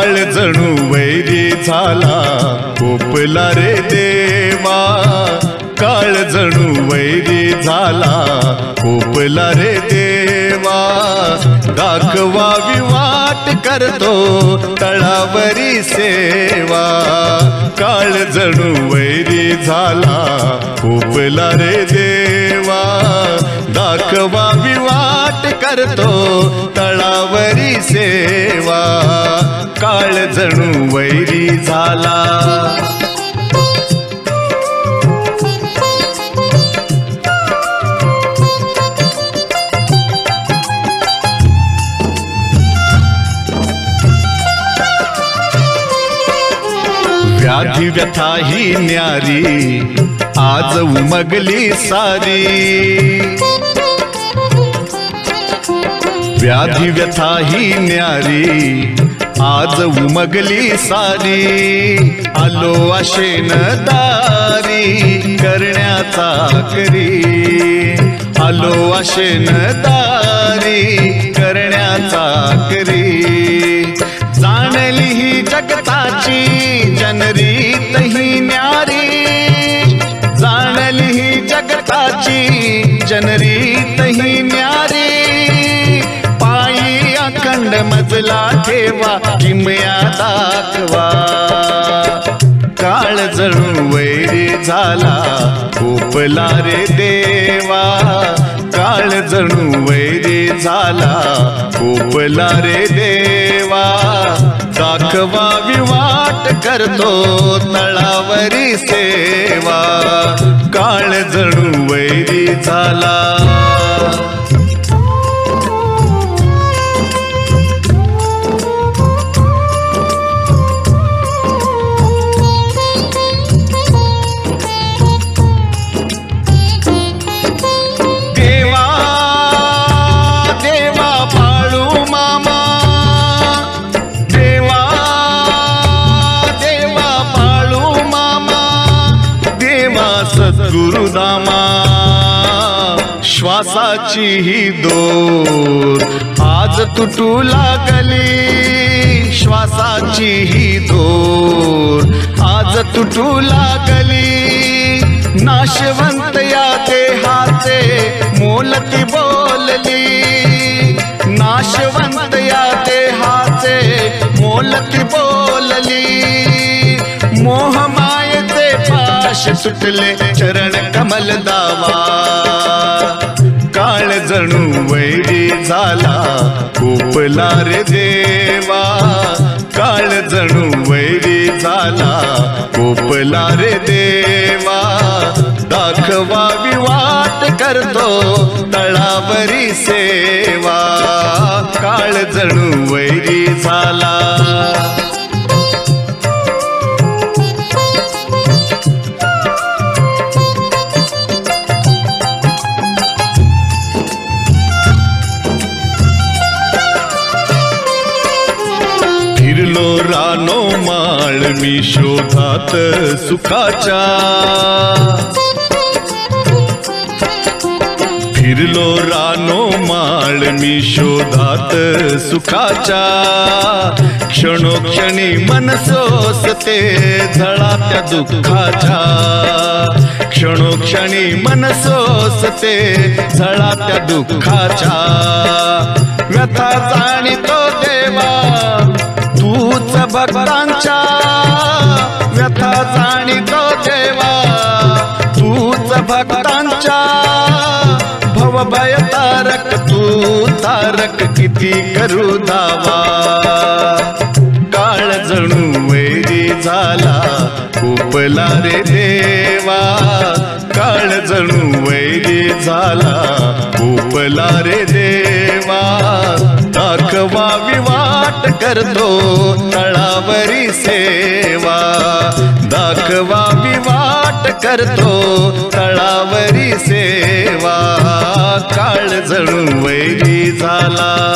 काळ जणू वैरी झाला कोपला रे देवा, काळ जणू वैरी झाला कोपला रे देवा, दाखवावी वाट करतो तळावरी सेवा, काळ जणू वैरी झाला कोपला रे देवा, दाखवावी वाट करतो तळावरी सेवा, काळ जणू वैरी झाला। व्याधी व्यथा ही न्यारी आज उमगली सारी, व्याधी व्यथा ही न्यारी आज उमगली सारी, आलो आशेन दारी करण्याचा करी, आलो आशेन दारी करण्याचा करी, जाणली ही जगताची जनरीत ही न्यारी, जाणली ही जगताची जनरीत ही न्यारी, पायी अखंड मजला ठेवा किमया दाखवा, काळ जणू वैरी झाला कोपला रे देवा, काळ जणू वैरी झाला कोपला रे देवा, दाखवावी वाट करतो तळावरी सेवा, काळ जणू वैरी झाला। सद्गुरुनामा श्वासाची ही दोर आज तुटू लागली, श्वासाची ही दोर आज तुटू लागली, नाशवंत या देहाचे मोलती बोलली, नाशवंत या देहाचे मोलती बोलली, मोहमायेचे पाश सुटले चरण कमल दावा, काळ जणू वैरी झाला कोपला रे देवा, काळ जणू वैरी झाला कोपला रे देवा, दाखवावी वाट करतो तळावरी सेवा, काळ जणू वैरी झाला। फिरलो रानो माळ मी शोधात सुखाच्या, फिरलो रानो माळ मी शोधात सुखाच्या, क्षणोक्षणी मन सोसते झळा त्या दुःखाच्या, क्षणोक्षणी मन सोसते झळा त्या दुःखाच्या, व्यथा जाणितो देवा तूच भक्तांच्या, व्यथा जाणितो देवा तूच भक्तांच्या, भवभय तारक तू तारक किती करू दावा, काळ जणू वैरी झाला कोपला रे देवा, काळ जणू वैरी झाला कोपला रे देवा, दाखवावी वाट करतो तळावरी सेवा, दाखवावी वाट करतो तळावरी सेवा, काळ जणू वैरी झाला।